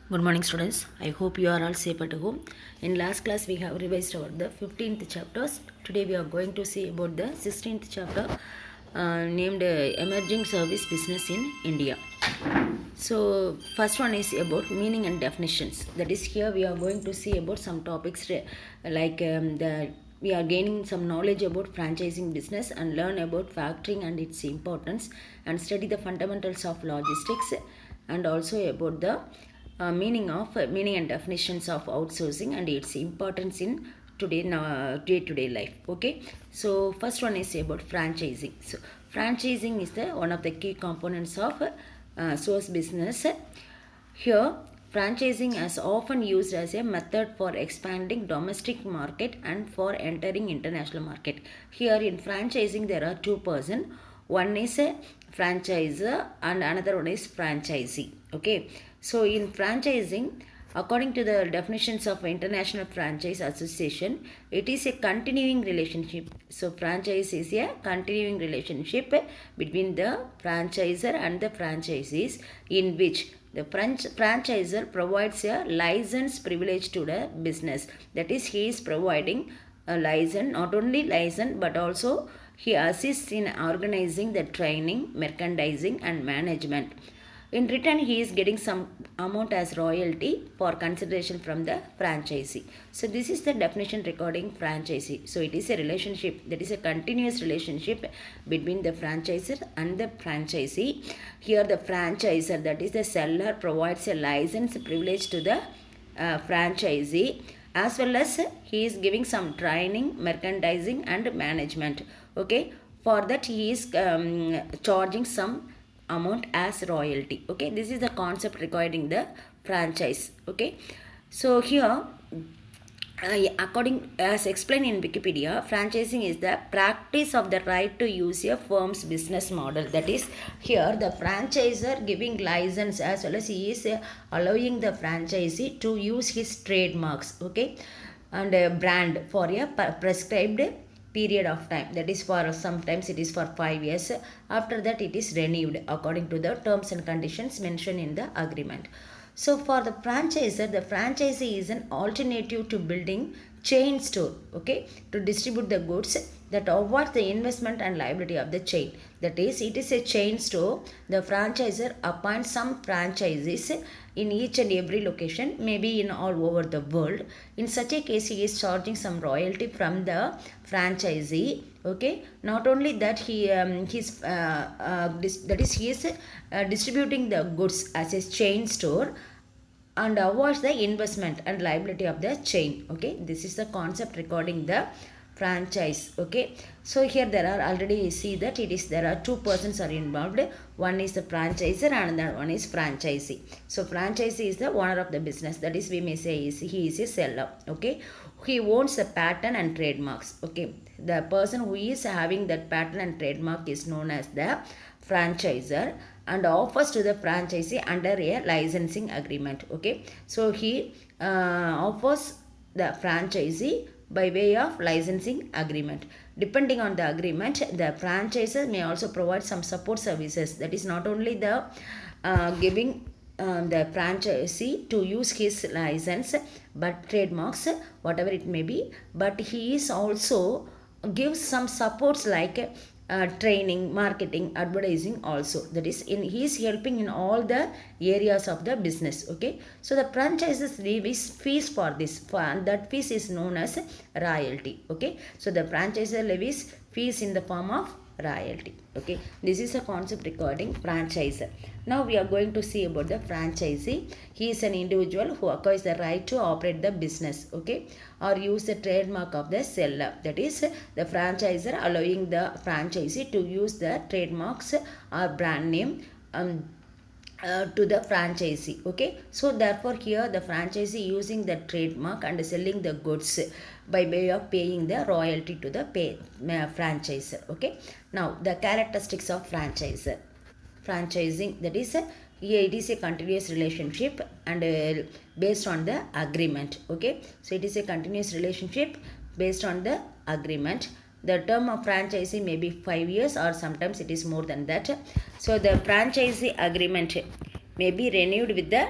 Good morning, students. I hope you are all safe at home. In last class, we have revised about the 15th chapters. Today, we are going to see about the 16th chapter named Emerging Service Business in India. So, first one is about meaning and definitions. That is, here we are going to see about some topics like we are gaining some knowledge about franchising business and learn about factoring and its importance and study the fundamentals of logistics and also about the meaning and definitions of outsourcing and its importance in day-to-day life. Okay, so first one is about franchising. So franchising is the one of the key components of source business. Here, franchising is often used as a method for expanding domestic market and for entering international market. Here in franchising, there are two persons. One is a franchisor and another one is franchisee. Okay, so in franchising, according to the definitions of International Franchise Association, it is a continuing relationship. So franchise is a continuing relationship between the franchisor and the franchisees, in which the franchisor provides a license privilege to the business. That is, he is providing a license, not only license but also he assists in organizing the training, merchandising and management. In return, he is getting some amount as royalty for consideration from the franchisee. So this is the definition regarding franchisee. So it is a relationship, that is a continuous relationship between the franchisor and the franchisee. Here the franchisor, that is the seller, provides a license privilege to the franchisee, as well as he is giving some training, merchandising and management. Okay, for that he is charging some amount as royalty. Okay, this is the concept regarding the franchise. Okay, so here according as explained in Wikipedia, franchising is the practice of the right to use a firm's business model. That is, here the franchisor giving license as well as he is allowing the franchisee to use his trademarks, okay, and a brand for a prescribed period of time. That is, for sometimes it is for 5 years. After that it is renewed according to the terms and conditions mentioned in the agreement. So for the franchisor, the franchisee is an alternative to building chain store, okay, to distribute the goods that avoid the investment and liability of the chain. That is, it is a chain store. The franchisor appoints some franchisees in each and every location, maybe in all over the world. In such a case, he is charging some royalty from the franchisee. Okay, not only that, he that is, he is distributing the goods as a chain store and avoids the investment and liability of the chain. Okay, this is the concept regarding the franchise. Okay, so here there are already see that it is there are two persons are involved. One is the franchisor and another one is franchisee. So franchisee is the owner of the business, that is, we may say he is a seller. Okay, he owns the patent and trademarks. Okay, the person who is having that patent and trademark is known as the franchisor and offers to the franchisee under a licensing agreement. Okay, so he offers the franchisee by way of licensing agreement. Depending on the agreement, the franchisor may also provide some support services. That is, not only the giving the franchisee to use his license but trademarks, whatever it may be, but he is also gives some supports like training, marketing, advertising also. That is, he is helping in all the areas of the business. Okay, so the franchises levies fees for this, and that fees is known as royalty. Okay, so the franchisor levies fees in the form of royalty. Okay, this is a concept regarding franchisor. Now we are going to see about the franchisee. He is an individual who acquires the right to operate the business, okay, or use the trademark of the seller. That is, the franchisor allowing the franchisee to use the trademarks or brand name to the franchisee. Okay, so therefore here the franchisee using the trademark and selling the goods by way of paying the royalty to the franchisor. Okay, now the characteristics of franchising, that is here it is a continuous relationship and based on the agreement. Okay, so it is a continuous relationship based on the agreement. The term of franchisee may be 5 years or sometimes it is more than that. So the franchisee agreement may be renewed with the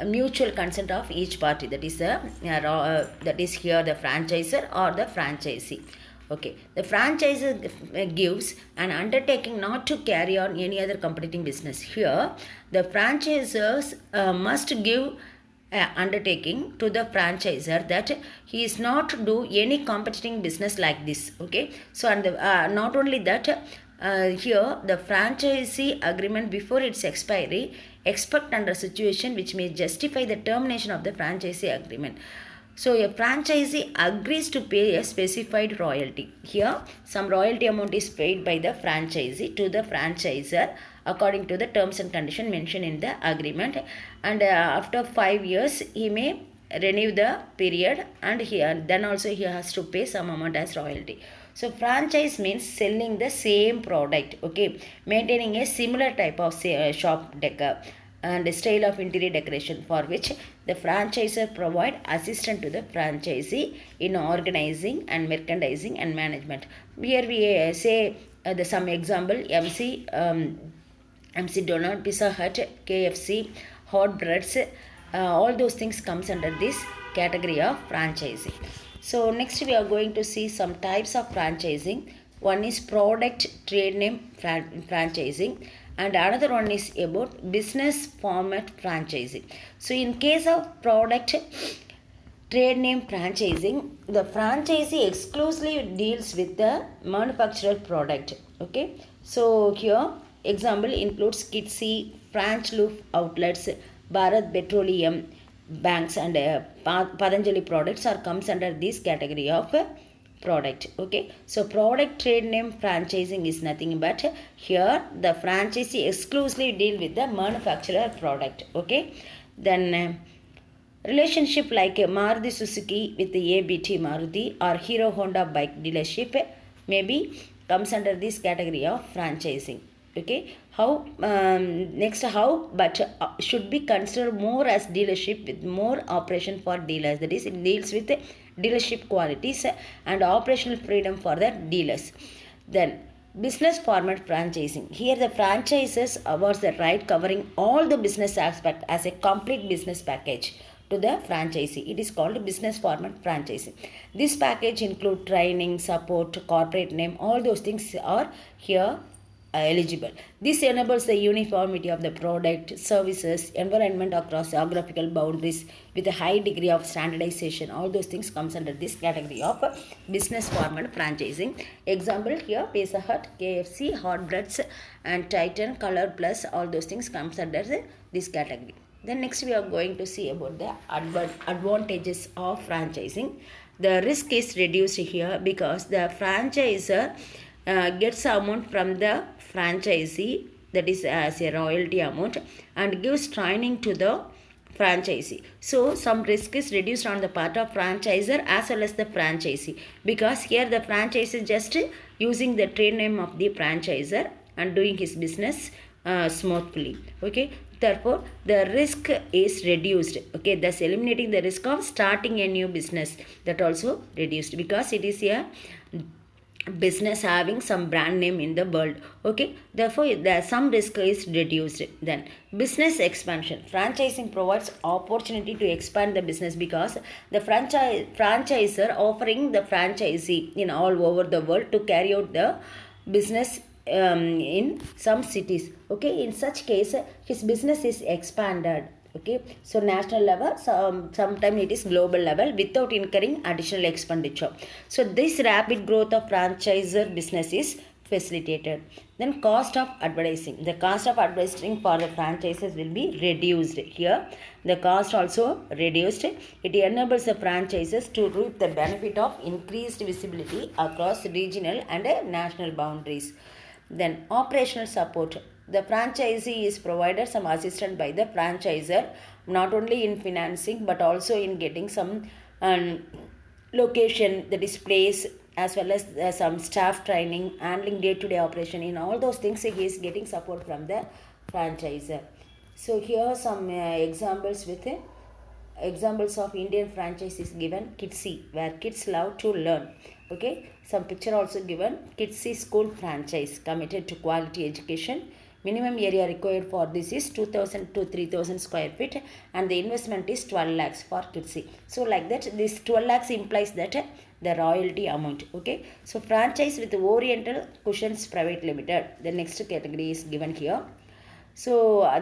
mutual consent of each party, that is that is here the franchisor or the franchisee. Okay, the franchisor gives an undertaking not to carry on any other competing business. Here the franchisors must give undertaking to the franchisor that he is not to do any competing business like this. Okay, so and not only that, here the franchisee agreement before its expiry expect under situation which may justify the termination of the franchisee agreement. So a franchisee agrees to pay a specified royalty. Here some royalty amount is paid by the franchisee to the franchisor according to the terms and conditions mentioned in the agreement, and after 5 years he may renew the period, and then also he has to pay some amount as royalty. So franchise means selling the same product, okay, maintaining a similar type of shop decor and style of interior decoration for which the franchisor provide assistance to the franchisee in organizing and merchandising and management. Here we say some example: MC Donald, Pizza Hut, KFC, Hot Breads, all those things comes under this category of franchising. So next we are going to see some types of franchising. One is product trade name franchising, and another one is about business format franchising. So in case of product trade name franchising, the franchisee exclusively deals with the manufactured product. Okay, so here example includes Kitsy, French Loop outlets, Bharat Petroleum, banks, and Patanjali products are comes under this category of product. Okay, so product trade name franchising is nothing but here the franchisee exclusively deal with the manufacturer product. Okay, then relationship like Maruti Suzuki with the ABT Maruti or Hero Honda bike dealership maybe comes under this category of franchising. Okay, how next how but should be considered more as dealership with more operation for dealers, that is it deals with dealership qualities and operational freedom for the dealers. Then business format franchising, here the franchises awards the right covering all the business aspect as a complete business package to the franchisee. It is called business format franchising. This package include training, support, corporate name, all those things are here eligible. This enables the uniformity of the product, services, environment across geographical boundaries with a high degree of standardization. All those things comes under this category of business format franchising. Example here Pizza Hut, KFC, Hot Breads, and Titan, Color Plus, all those things comes under this category. Then next we are going to see about the advantages of franchising. The risk is reduced here because the franchisor gets amount from the franchisee, that is as a royalty amount, and gives training to the franchisee. So some risk is reduced on the part of franchisor as well as the franchisee, because here the franchisee just using the trade name of the franchisor and doing his business smoothly. Okay, therefore the risk is reduced. Okay, thus eliminating the risk of starting a new business, that also reduced because it is a business having some brand name in the world. Okay, therefore some risk is reduced. Then business expansion, franchising provides opportunity to expand the business because the franchisor offering the franchisee in all over the world to carry out the business in some cities. Okay, in such case his business is expanded. Okay, so national level, sometimes it is global level without incurring additional expenditure. So this rapid growth of franchisor business is facilitated. Then cost of advertising, the cost of advertising for the franchises will be reduced. Here the cost also reduced. It enables the franchises to reap the benefit of increased visibility across regional and national boundaries. Then operational support, the franchisee is provided some assistance by the franchisor, not only in financing but also in getting some location, that is place, as well as some staff training, handling day-to-day operation. In all those things he is getting support from the franchisor. So here are some examples with examples of Indian franchise is given. Kitsy, where kids love to learn. Okay, some picture also given. Kitsy school franchise committed to quality education, Minimum area required for this is 2000 to 3000 square feet, and the investment is 12 lakhs for Kitsi. So like that, this 12 lakhs implies that the royalty amount. Okay, so franchise with Oriental Cushions Private Limited, the next category is given here. So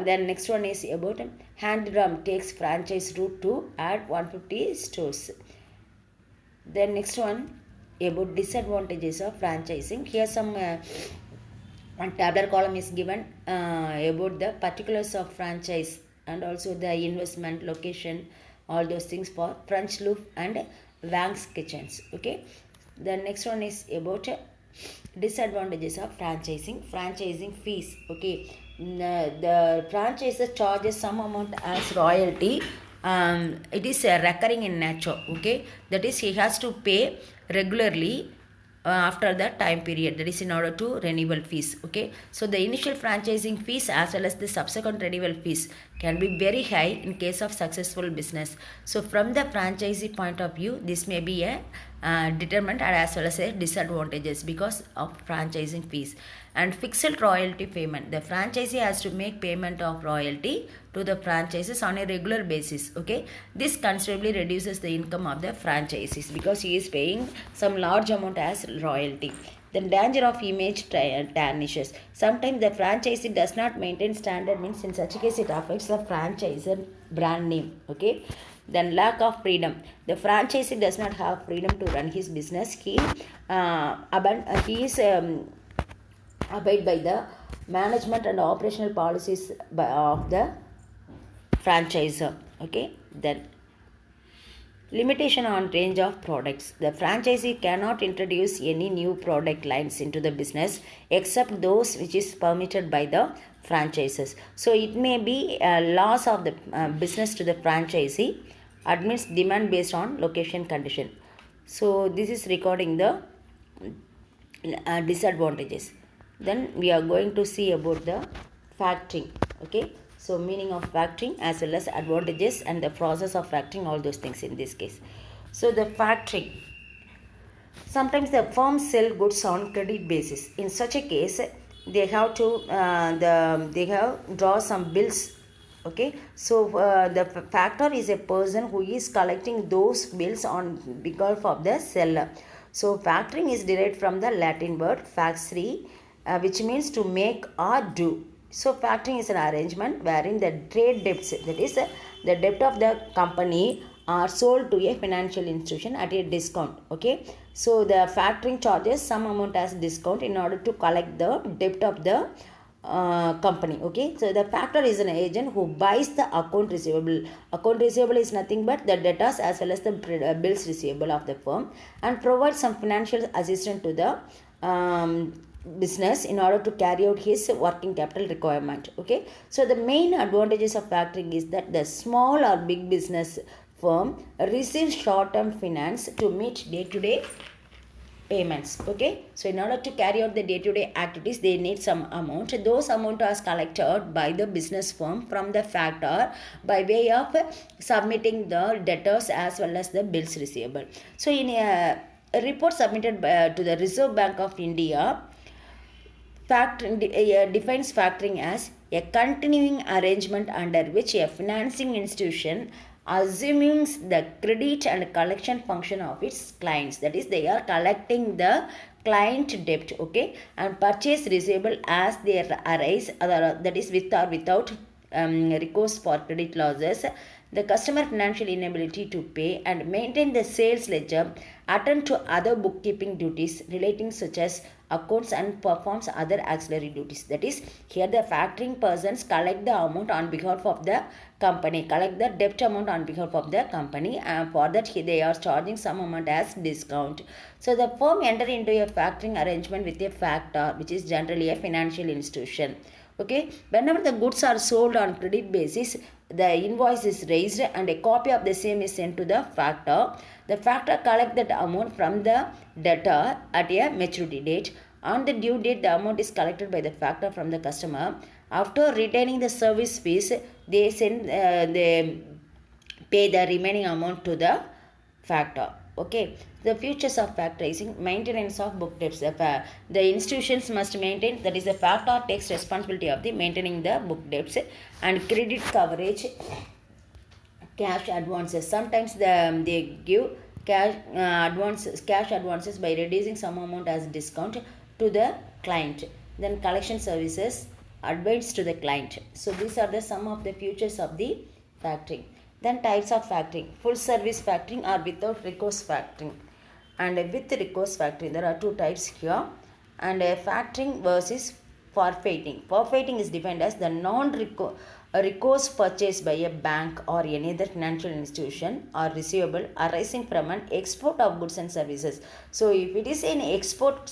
then next one is about Hand Drum takes franchise route to add 150 stores. Then next one about disadvantages of franchising. Here some one tabular column is given about the particulars of franchise and also the investment, location, all those things for French Louvre and Wang's Kitchens. Okay. The next one is about disadvantages of franchising fees. Okay, the franchisor charges some amount as royalty. It is recurring in nature. Okay, that is he has to pay regularly after that time period, that is in order to renewal fees. Okay, so the initial franchising fees as well as the subsequent renewal fees can be very high in case of successful business. So from the franchisee point of view, this may be a determinant and as well as a disadvantages because of franchising fees. And fixed royalty payment, the franchisee has to make payment of royalty to the franchises on a regular basis. Okay, this considerably reduces the income of the franchisees because he is paying some large amount as royalty. The danger of image tarnishes. Sometimes the franchisee does not maintain standard, means in such a case it affects the franchisor brand name. Okay, then lack of freedom. The franchisee does not have freedom to run his business. He is abide by the management and operational policies of the franchisor. Okay, then limitation on range of products. The franchisee cannot introduce any new product lines into the business except those which is permitted by the franchises. So it may be a loss of the business to the franchisee amidst demand based on location condition. So this is recording the disadvantages. Then we are going to see about the factoring. Okay, so meaning of factoring as well as advantages and the process of factoring, all those things in this case. So the factoring, sometimes the firms sell goods on credit basis. In such a case, they have to draw some bills. Okay, so the factor is a person who is collecting those bills on behalf of the seller. So factoring is derived from the Latin word facere, which means to make or do. So factoring is an arrangement wherein the trade debts, that is the debt of the company, are sold to a financial institution at a discount. Okay, so the factoring charges some amount as discount in order to collect the debt of the company. Okay, so the factor is an agent who buys the account receivable. Account receivable is nothing but the debtors as well as the bills receivable of the firm, and provides some financial assistance to the business in order to carry out his working capital requirement. Okay, so the main advantages of factoring is that the small or big business firm receives short-term finance to meet day-to-day payments. Okay, so in order to carry out the day-to-day activities, they need some amount. Those amount are collected by the business firm from the factor by way of submitting the debtors as well as the bills receivable. So in a report submitted to the Reserve Bank of India, defines factoring as a continuing arrangement under which a financing institution assumes the credit and collection function of its clients. That is, they are collecting the client debt, okay, and purchase receivable as they arise, that is with or without recourse for credit losses, the customer financial inability to pay, and maintain the sales ledger, attend to other bookkeeping duties relating such as accounts, and performs other auxiliary duties. That is, here the factoring persons collect the amount on behalf of the company, collect the debt amount on behalf of the company, and for that they are charging some amount as discount. So the firm enter into a factoring arrangement with a factor, which is generally a financial institution. Okay, whenever the goods are sold on credit basis, the invoice is raised and a copy of the same is sent to the factor. The factor collects that amount from the debtor at a maturity date. On the due date, the amount is collected by the factor from the customer. After retaining the service fees, they pay the remaining amount to the factor. Okay, the futures of factorizing, maintenance of book debts. The institutions must maintain, that is the factor takes responsibility of the maintaining the book debts and credit coverage, cash advances. Sometimes they give cash advances by reducing some amount as discount to the client. Then collection services, advance to the client. So these are the some of the features of the factoring. Then types of factoring: full service factoring or without recourse factoring. And with recourse factoring, there are two types here. And factoring versus forfeiting. Forfeiting is defined as the non-recourse purchase by a bank or any other financial institution or receivable arising from an export of goods and services. So if it is in export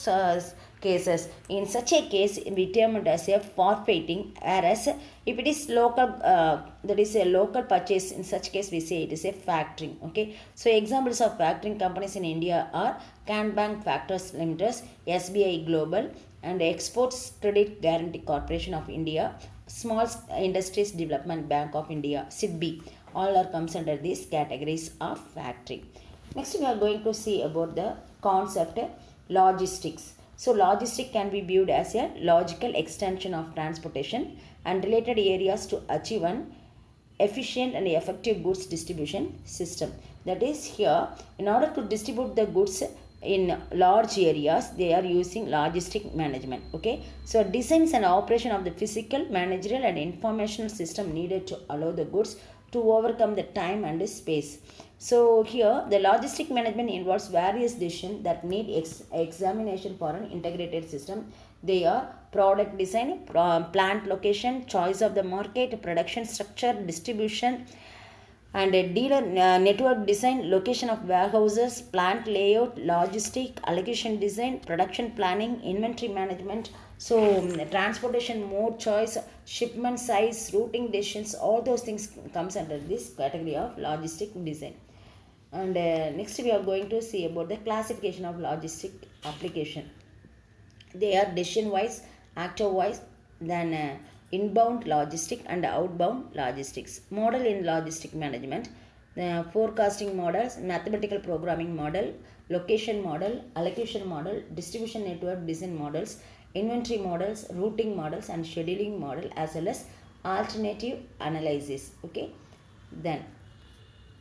cases, in such a case we term it as a forfeiting, whereas if it is local, that is a local purchase, in such case we say it is a factoring. Okay, so examples of factoring companies in India are Can Bank Factors Limited, SBI Global, and Exports Credit Guarantee Corporation of India, Small Industries Development Bank of India, SIDBI. All are comes under these categories of factoring. Next we are going to see about the concept logistics. So logistic can be viewed as a logical extension of transportation and related areas to achieve an efficient and effective goods distribution system. That is, here in order to distribute the goods in large areas, they are using logistic management. Okay, so designs and operation of the physical, managerial and informational system needed to allow the goods to overcome the time and space. So here the logistic management involves various decisions that need examination for an integrated system. They are product design, plant location, choice of the market, production structure, distribution, and a dealer network design, location of warehouses, plant layout, logistic, allocation design, production planning, inventory management. So transportation mode choice, shipment size, routing decisions, all those things comes under this category of logistic design. And next we are going to see about the classification of logistic application. They are decision wise, actor wise, then inbound logistic and outbound logistics. Model in logistic management, forecasting models, mathematical programming model, location model, allocation model, distribution network design models, inventory models, routing models and scheduling model, as well as alternative analysis. Okay, then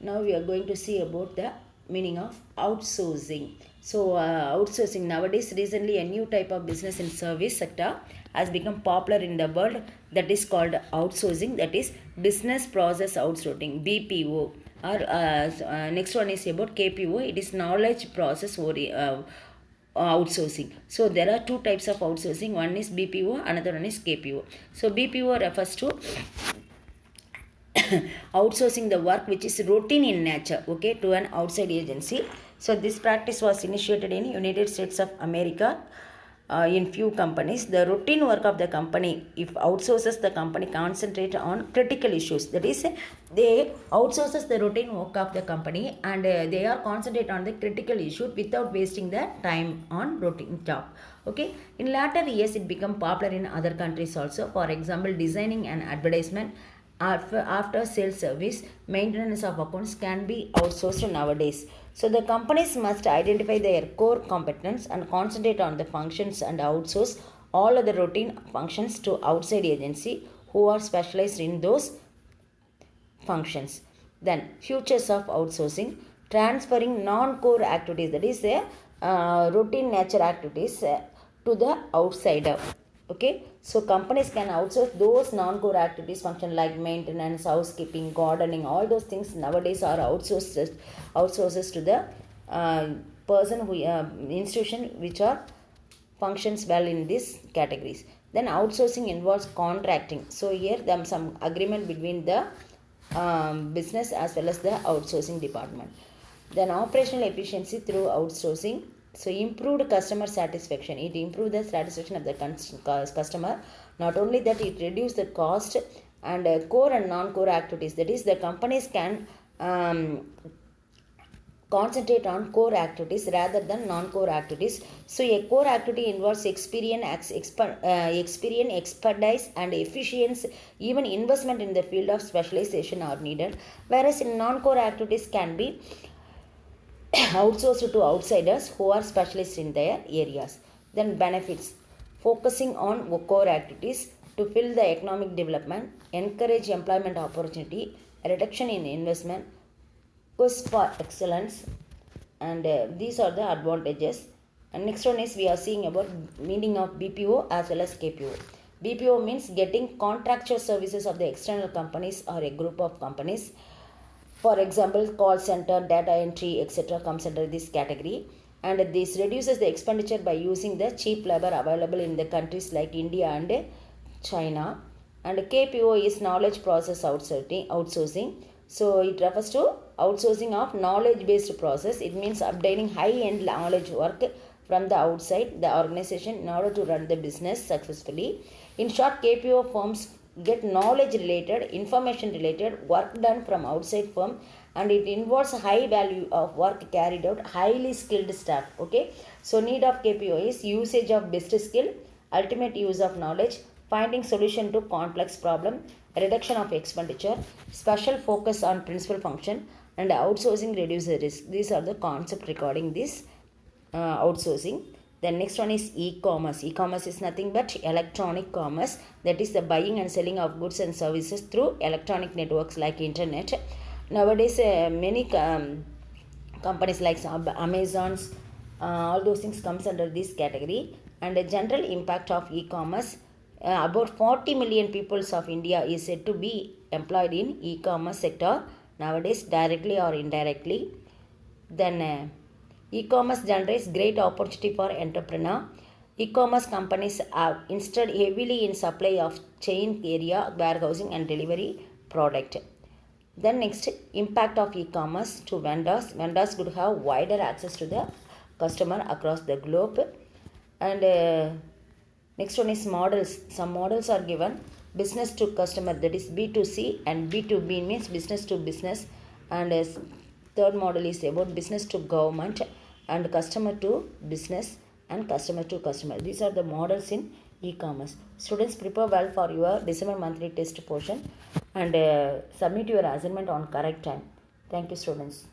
now we are going to see about the meaning of outsourcing. So outsourcing, nowadays recently a new type of business and service sector has become popular in the world, that is called outsourcing, that is business process outsourcing, BPO. Or next one is about KPO, it is knowledge process outsourcing. So there are two types of outsourcing, one is BPO, another one is KPO. So BPO refers to outsourcing the work which is routine in nature, okay, to an outside agency. So this practice was initiated in United States of America in few companies. The routine work of the company, if outsources, the company concentrate on critical issues. That is, they outsources the routine work of the company and they are concentrate on the critical issue without wasting the time on routine job. Okay, in latter years it become popular in other countries also. For example, designing an advertisement, after sales service, maintenance of accounts can be outsourced nowadays. So the companies must identify their core competence and concentrate on the functions and outsource all other routine functions to outside agency who are specialized in those functions. Then futures of outsourcing, transferring non-core activities, that is routine nature activities to the outsider. Okay, so companies can outsource those non-core activities function like maintenance, housekeeping, gardening, all those things nowadays are outsources to the person who institution which are functions well in these categories. Then outsourcing involves contracting. So here there is some agreement between the business as well as the outsourcing department. Then operational efficiency through outsourcing. So improved customer satisfaction. It improves the satisfaction of the customer. Not only that, it reduces the cost and core and non-core activities. That is, the companies can concentrate on core activities rather than non-core activities. So a core activity involves experience, expertise and efficiency. Even investment in the field of specialization are needed. Whereas in non-core activities can be outsourced to outsiders who are specialists in their areas. Then benefits, focusing on core activities to fill the economic development, encourage employment opportunity, reduction in investment, quest for excellence, and these are the advantages. And next one is we are seeing about meaning of BPO as well as KPO. BPO means getting contractual services of the external companies or a group of companies. For example, call center, data entry, etc. comes under this category. And this reduces the expenditure by using the cheap labor available in the countries like India and China. And KPO is knowledge process outsourcing. So it refers to outsourcing of knowledge based process. It means obtaining high end knowledge work from the outside the organization in order to run the business successfully. In short, KPO firms get knowledge related, information related work done from outside firm, and it involves high value of work carried out, highly skilled staff. Okay, so need of KPO is usage of best skill, ultimate use of knowledge, finding solution to complex problem, reduction of expenditure, special focus on principal function, and outsourcing reduces risk. These are the concept regarding this outsourcing. The next one is e-commerce. E-commerce is nothing but electronic commerce, that is the buying and selling of goods and services through electronic networks like internet. Nowadays many companies like Amazon's, all those things comes under this category. And the general impact of e-commerce, about 40 million peoples of India is said to be employed in e-commerce sector nowadays, directly or indirectly. Then e-commerce generates great opportunity for entrepreneur. E-commerce companies are instead heavily in supply of chain area, warehousing and delivery product. Then next, impact of e-commerce to vendors. Vendors could have wider access to the customer across the globe. And next one is models. Some models are given. Business to customer, that is B2C, and B2B means business to business. And third model is about business to government, and customer to business, and customer to customer. These are the models in e-commerce. Students, prepare well for your December monthly test portion and submit your assignment on correct time. Thank you, students.